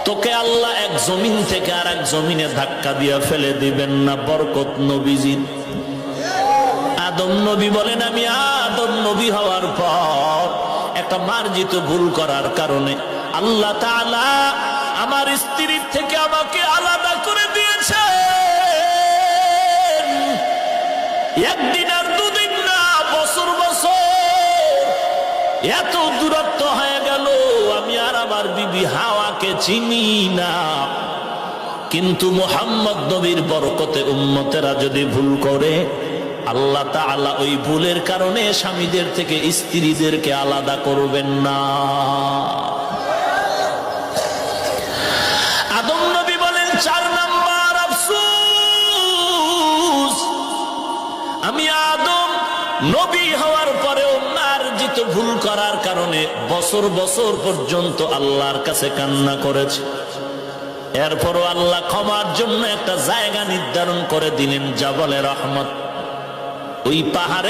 তোকে আল্লাহ এক জমিন থেকে আর এক জমিনে ধাক্কা দিয়া ফেলে দিবেন না, বরকত নবীজির। আদম নবী বলেন, আমি আদম নবী হওয়ার পর একটা মার্জিত ভুল করার কারণে আল্লাহ তাআলা আমার স্ত্রীর থেকে আমাকে আলাদা করে দিয়েছে। একদিন আর দুদিন না, বছর বছর এত দূরত্ব হয়ে গেল, আমি আর আমার বিবি হাওয়াকে চিনি না। কিন্তু মুহাম্মদ নবীর বরকতে উম্মতেরা যদি ভুল করে, আল্লাহ তাআলা ওই ভুলের কারণে স্বামীদের থেকে স্ত্রীদেরকে আলাদা করবেন না। আদম নবী বলেন, 4 নাম্বার আফসোস, আমি আদম নবী হওয়ার পরেও মার্জিত ভুল করার কারণে বছর বছর পর্যন্ত আল্লাহর কাছে কান্না করেছে। এরপরও আল্লাহ ক্ষমার জন্য একটা জায়গা নির্ধারণ করে দিলেন, জাবলে রহমত। ওই পাহাড়ে